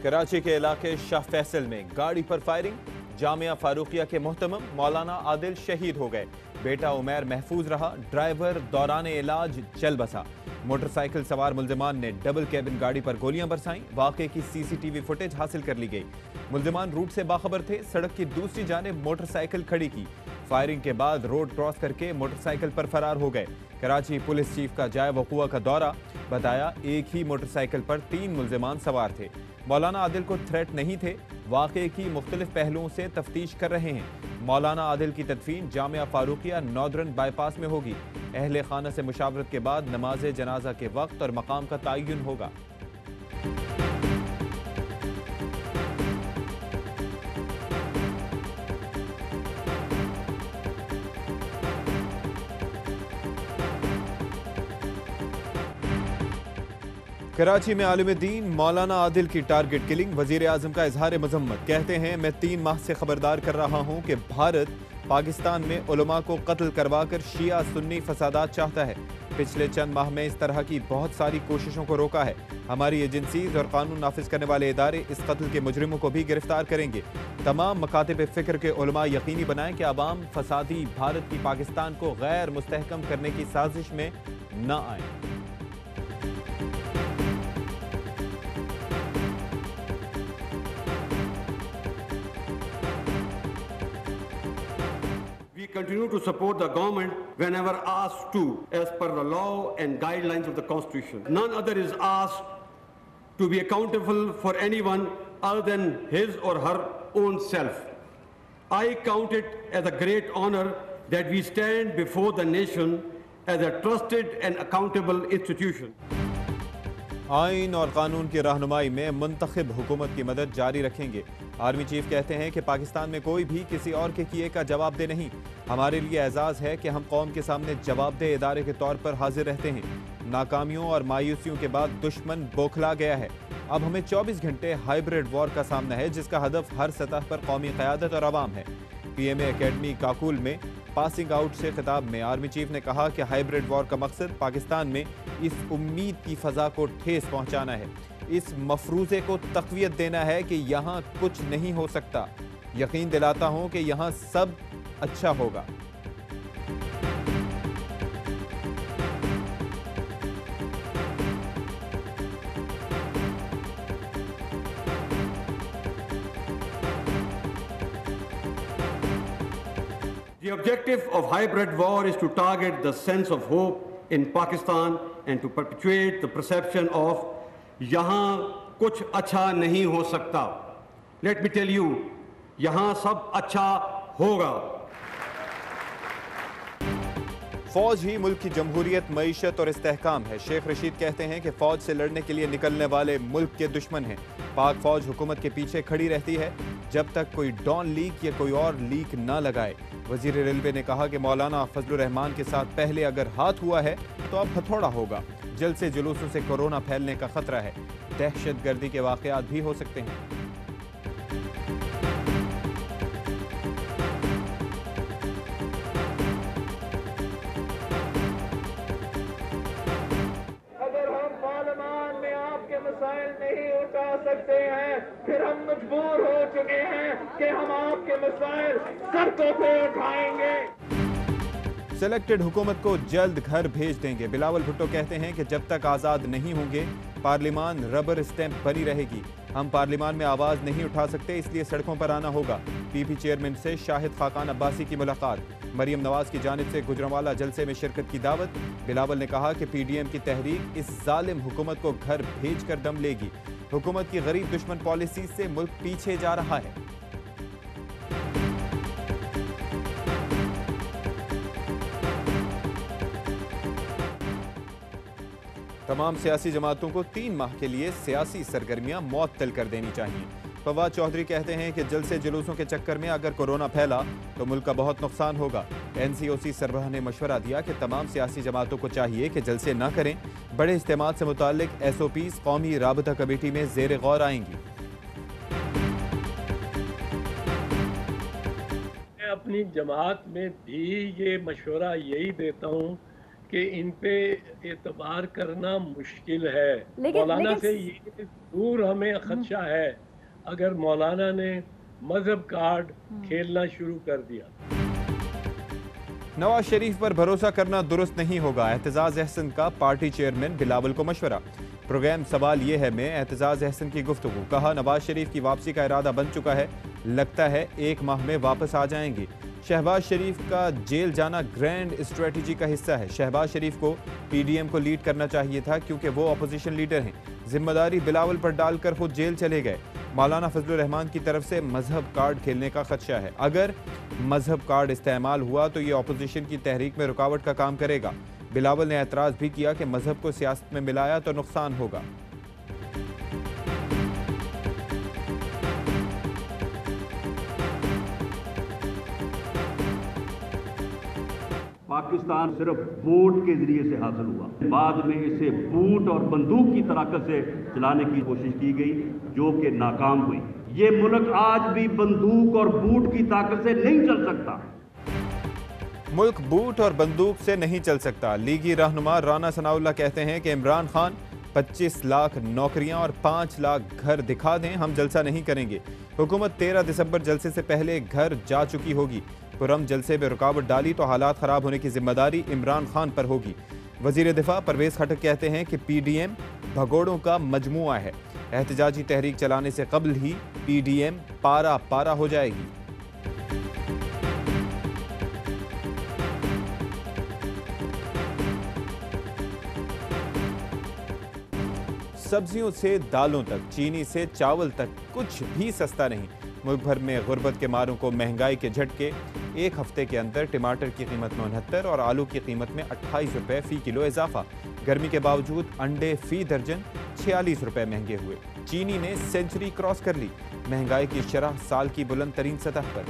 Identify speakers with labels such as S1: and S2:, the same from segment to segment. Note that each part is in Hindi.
S1: कराची के इलाके शाह फैसल में गाड़ी पर फायरिंग, जामिया फारूकिया के मोहतमम मौलाना आदिल शहीद हो गए। बेटा उमैर महफूज रहा, ड्राइवर दौरान इलाज चल बसा। मोटरसाइकिल सवार मुल्जिमान ने डबल कैबिन गाड़ी पर गोलियां बरसाईं। वाक़े की सीसीटीवी फुटेज हासिल कर ली गई। मुल्जिमान रूट से बाखबर थे, सड़क की दूसरी जानिब मोटरसाइकिल खड़ी की। फायरिंग के बाद रोड क्रॉस करके मोटरसाइकिल पर फरार हो गए। कराची पुलिस चीफ का जाए वक़ुआ का दौरा, बताया एक ही मोटरसाइकिल पर 3 मुल्जिमान सवार थे। मौलाना आदिल को थ्रेट नहीं थे। वाक़े की मुख्तलिफ पहलुओं से तफ्तीश कर रहे हैं। मौलाना आदिल की तदफीन जामिया फारूकिया नॉर्दर्न बाईपास में होगी। अहले खाना से मुशावरत के बाद नमाज जनाजा के वक्त और मकाम का तयन होगा। कराची में आलिम दीन मौलाना आदिल की टारगेट किलिंग, वजीर आजम का इजहार मजम्मत। कहते हैं मैं 3 माह से खबरदार कर रहा हूं कि भारत पाकिस्तान में उलमा को कत्ल करवाकर शिया सुन्नी फसादात चाहता है। पिछले चंद माह में इस तरह की बहुत सारी कोशिशों को रोका है। हमारी एजेंसीज और कानून नाफिज करने वाले इदारे इस कत्ल के मुजरिमों को भी गिरफ्तार करेंगे। तमाम मकातिब फ़िक्र के उलमा यकीनी बनाएं कि अवाम फसादी भारत की पाकिस्तान को गैर मुस्तहकम करने की साजिश में न आए।
S2: We continue to support the government whenever asked to, as per the law and guidelines of the Constitution. None other is asked to be accountable for anyone other than his or her own self. I count it as a great honor that we stand before the nation as a trusted and accountable institution.
S1: आइन और कानून की रहनुमाई में मुंतखब हुकूमत की मदद जारी रखेंगे। आर्मी चीफ कहते हैं कि पाकिस्तान में कोई भी किसी और के किए का जवाबदेह नहीं। हमारे लिए एजाज़ है कि हम कौम के सामने जवाबदेह इदारे के तौर पर हाजिर रहते हैं। नाकामियों और मायूसियों के बाद दुश्मन बौखला गया है। अब हमें 24 घंटे हाइब्रिड वॉर का सामना है, जिसका हदफ हर सतह पर कौमी क़यादत और अवाम है। PMA अकेडमी काकुल में पासिंग आउट से खिताब में आर्मी चीफ ने कहा कि हाइब्रिड वॉर का मकसद पाकिस्तान में इस उम्मीद की फ़ज़ा को ठेस पहुंचाना है, इस मफरूज़े को तक़वियत देना है कि यहाँ कुछ नहीं हो सकता। यकीन दिलाता हूँ कि यहाँ सब अच्छा होगा।
S2: The objective of hybrid war is to target the sense of hope in Pakistan and to perpetuate the perception of यहाँ कुछ अच्छा नहीं हो सकता। Let me tell you, यहाँ सब अच्छा होगा।
S1: फौज ही मुल्क की जमहूरियत, मईशत और इस्तेहकाम है। शेख रशीद कहते हैं कि फौज से लड़ने के लिए निकलने वाले मुल्क के दुश्मन हैं। पाक फौज हुकूमत के पीछे खड़ी रहती है जब तक कोई डॉन लीक या कोई और लीक ना लगाए। वजीर रेलवे ने कहा कि मौलाना फजलुर रहमान के साथ पहले अगर हाथ हुआ है तो अब हथौड़ा होगा। जल्द से जुलूसों से कोरोना फैलने का खतरा है। दहशत गर्दी के वाक़यात भी हो सकते हैं।
S3: अगर हम पार्लियामान में आपके मसाइल नहीं उठा सकते हैं, फिर हम मजबूर हो चुके हैं कि हम आपके मसाइल सड़कों पे उठाएंगे।
S1: सेलेक्टेड हुकूमत को जल्द घर भेज देंगे। बिलावल भुट्टो कहते हैं कि जब तक आज़ाद नहीं होंगे पार्लियामान रबर स्टैंप बनी रहेगी। हम पार्लियामान में आवाज़ नहीं उठा सकते, इसलिए सड़कों पर आना होगा। PP चेयरमैन से शाहिद खाकान अब्बासी की मुलाकात। मरियम नवाज की जानिब से गुजरांवाला जलसे में शिरकत की दावत। बिलावल ने कहा कि PDM की तहरीक इस जालिम हुकूमत को घर भेज कर दम लेगी। हुकूमत की गरीब दुश्मन पॉलिसी से मुल्क पीछे जा रहा है। तमाम सियासी जमातों को 3 माह के लिए सियासी सरगर्मियां मुअत्तल कर देनी चाहिए। फवाद चौधरी कहते हैं कि जल्द से जुलूसों के चक्कर में अगर कोरोना फैला तो मुल्क का बहुत नुकसान होगा। NCOC सरबराह ने मशवरा दिया कि तमाम सियासी जमातों को चाहिए कि जलसे न करें। बड़े इज्तिमा से मुताल्लिक SOPs कौमी राबता कमेटी में ज़ेर गौर आएंगी।
S4: मैं अपनी जमात में भी ये मशवरा यही देता हूँ कि इन पे एतबार करना मुश्किल है।
S5: लेकिन
S4: मौलाना से ये दूर हमें खदशा है अगर मौलाना ने मजहब कार्ड खेलना शुरू कर दिया।
S1: नवाज शरीफ पर भरोसा करना दुरुस्त नहीं होगा, एहतजाज अहसन का पार्टी चेयरमैन बिलावल को मशवरा। प्रोग्राम सवाल ये है में एहतजाज अहसन की गुफ्तगू, कहा नवाज शरीफ की वापसी का इरादा बन चुका है, लगता है 1 माह में वापस आ जाएंगे। शहबाज शरीफ का जेल जाना ग्रैंड स्ट्रेटजी का हिस्सा है। शहबाज शरीफ को पीडीएम को लीड करना चाहिए था क्योंकि वो अपोजिशन लीडर हैं। जिम्मेदारी बिलावल पर डालकर खुद जेल चले गए। मौलाना फजलुर रहमान की तरफ से मजहब कार्ड खेलने का खदशा है। अगर मजहब कार्ड इस्तेमाल हुआ तो ये अपोजिशन की तहरीक में रुकावट का काम करेगा। बिलावल ने एतराज़ भी किया कि मजहब को सियासत में मिलाया तो नुकसान होगा।
S6: पाकिस्तान सिर्फ वोट के जरिए से हासिल हुआ, बाद में इसे बूट और बंदूक की ताकत से चलाने की कोशिश की गई जो कि नाकाम हुई। ये मुल्क आज भी बंदूक और बूट की ताकत से नहीं चल सकता।
S1: मुल्क बूट और बंदूक से नहीं चल सकता। लीगी रहनुमा राना सनाउल्लाह कहते हैं कि इमरान खान 25 लाख नौकरियां और 5 लाख घर दिखा दें, हम जलसा नहीं करेंगे। हुकूमत 13 दिसंबर जलसे से पहले घर जा चुकी होगी। पुरम जलसे में रुकावट डाली तो हालात खराब होने की जिम्मेदारी इमरान खान पर होगी। वजीर दिफा परवेज खटक कहते हैं कि पीडीएम भगोड़ों का मजमुआ है। एहतजाजी तहरीक चलाने से कबल ही पीडीएम पारा पारा हो जाएगी। सब्जियों से दालों तक, चीनी से चावल तक कुछ भी सस्ता नहीं। मुल्क भर में गुर्बत के मारों को महंगाई के झटके। एक हफ्ते के अंदर टमाटर की कीमत में 69 और आलू की कीमत में 28 रुपये फी किलो इजाफा। गर्मी के बावजूद अंडे फी दर्जन 46 रुपये महंगे हुए। चीनी ने सेंचुरी क्रॉस कर ली, महंगाई की शरह साल की बुलंद तरीन सतह पर।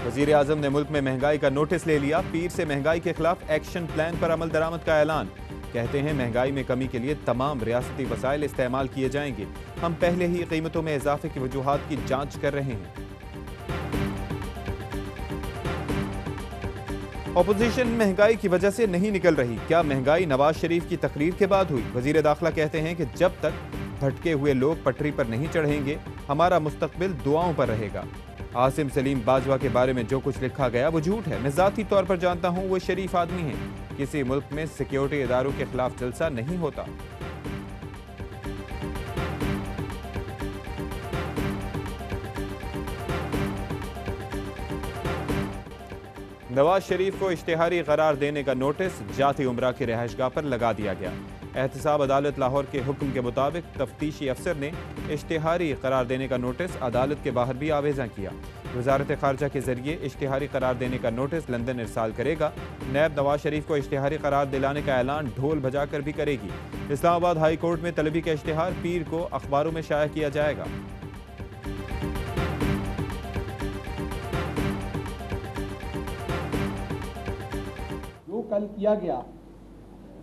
S1: वजीर आजम ने मुल्क में महंगाई का नोटिस ले लिया। पीर से महंगाई के खिलाफ एक्शन प्लान पर अमल दरामद का ऐलान। कहते हैं महंगाई में कमी के लिए तमाम रियासती वसाइल इस्तेमाल किए जाएंगे। हम पहले ही कीमतों में इजाफे की वजूहात की जांच कर रहे हैं। अपोजिशन महंगाई की वजह से नहीं निकल रही, क्या महंगाई नवाज शरीफ की तकरीर के बाद हुई? वजीर दाखिला कहते हैं कि जब तक भटके हुए लोग पटरी पर नहीं चढ़ेंगे, हमारा मुस्तकबिल दुआओं पर रहेगा। आसिम सलीम बाजवा के बारे में जो कुछ लिखा गया वो झूठ है। मैं ज़ाती तौर पर जानता हूँ वो शरीफ आदमी हैं। किसी मुल्क में सिक्योरिटी इदारों के खिलाफ जलसा नहीं होता। नवाज शरीफ को इश्तिहारी करार देने का नोटिस जाती उमरा की रिहाइशगाह पर लगा दिया गया। एहतसाब अदालत लाहौर के हुक्म के मुताबिक तफ्तीशी अफसर ने इश्तिहारी करार देने का नोटिस अदालत के बाहर भी आवेज़ा किया। वजारत खारजा के जरिए इश्तिहारी करार देने का नोटिस लंदन इरसाल करेगा। नैब नवाज शरीफ को इश्तिहारी करार दिलाने का ऐलान ढोल बजाकर भी करेगी। इस्लामाबाद हाई कोर्ट में तलबी का इश्तिहार पीर को अखबारों में शाया किया जाएगा।
S7: जो कल किया गया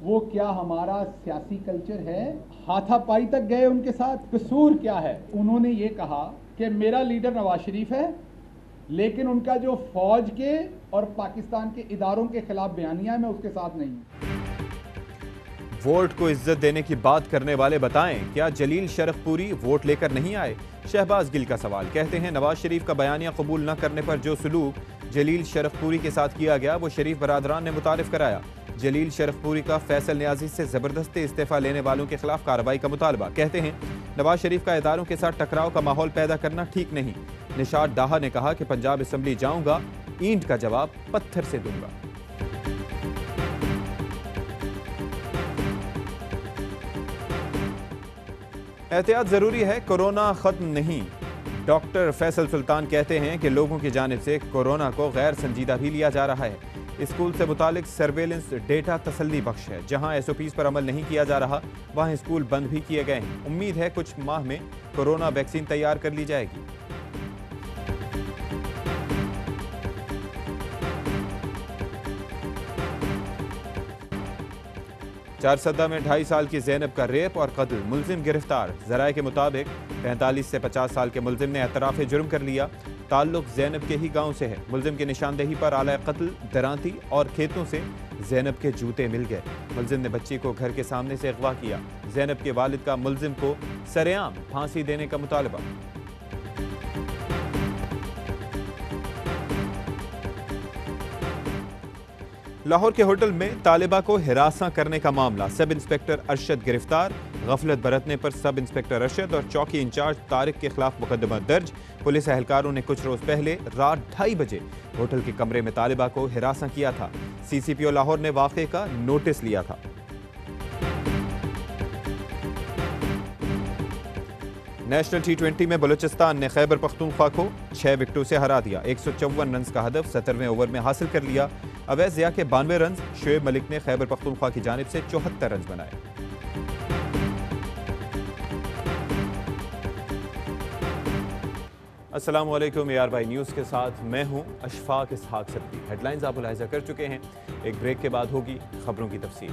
S7: वो क्या हमारा सियासी कल्चर है? हाथापाई तक गए उनके साथ। कसूर क्या है? उन्होंने ये कहा कि मेरा लीडर नवाज शरीफ है, लेकिन उनका जो फौज के और पाकिस्तान के इदारों के खिलाफ बयानिया है मैं उसके साथ नहीं हूं।
S1: वोट को इज्जत देने की बात करने वाले बताएं, क्या जलील शरफपुरी वोट लेकर नहीं आए? शहबाज गिल का सवाल। कहते हैं नवाज शरीफ का बयानिया कबूल न करने पर जो सलूक जलील शरफपुरी के साथ किया गया वो शरीफ बरादरान ने मुतारिफ कराया। जलील शरफपुरी का फैसल न्याजी से जबरदस्ती इस्तीफा लेने वालों के खिलाफ कार्रवाई का मुतालबा। कहते हैं नवाज शरीफ का इदारों के साथ टकराव का माहौल पैदा करना ठीक नहीं। निशात डाहा ने कहा कि पंजाब असेंबली जाऊंगा, ईंट का जवाब पत्थर से दूंगा। एहतियात जरूरी है, कोरोना खत्म नहीं। डॉक्टर फैसल सुल्तान कहते हैं कि लोगों की जानिब से कोरोना को गैर संजीदा भी लिया जा रहा है। स्कूल से मुतालिक सर्वेलेंस डेटा तसल्ली बख्श है। जहां SOPs पर अमल नहीं किया जा रहा वहां स्कूल बंद भी किए गए हैं। उम्मीद है कुछ माह में कोरोना वैक्सीन तैयार कर ली जाएगी। चारसद्दा में 2.5 साल की ज़ैनब का रेप और कत्ल, मुलजिम गिरफ्तार। ज़राए के मुताबिक 45 से 50 साल के मुलजिम ने एतराफ़ जुर्म कर लिया। ताल्लुक जैनब के ही गांव से है। मुलजिम की निशानदेही पर आला कत्ल, दरांती और खेतों से जैनब के जूते मिल गए। मुलजिम ने बच्ची को घर के सामने से अगवा किया। जैनब के वालिद का मुलजिम को सरेआम फांसी देने का मुतालबा। लाहौर के होटल में तालिबा को हिरासा करने का मामला। सब इंस्पेक्टर अरशद गिरफ्तार। गफलत बरतने पर सब इंस्पेक्टर अरशद और चौकी इंचार्ज तारिक के खिलाफ मुकदमा दर्ज। पुलिस एहलकारों ने कुछ रोज पहले रात 2:30 बजे होटल के कमरे में तालिबा को हिरासा किया था। CCPO लाहौर ने वाक़े का नोटिस लिया था। नेशनल T20 में बलूचिस्तान ने खैबर पख्तूनख्वा को 6 विकेटों से हरा दिया। 154 रन का हदफ 17वें ओवर में हासिल कर लिया। अवैस ज़िया के 92 रन, शोएब मलिक ने खैबर पख्तूनख्वा की जानिब से 74 रन बनाए। अस्सलाम वालेकुम, AR न्यूज़ के साथ मैं हूं अशफाक इसहाक सब्ती। हेडलाइंस आप मुलाहिजा कर चुके हैं। एक ब्रेक के बाद होगी खबरों की तफसील।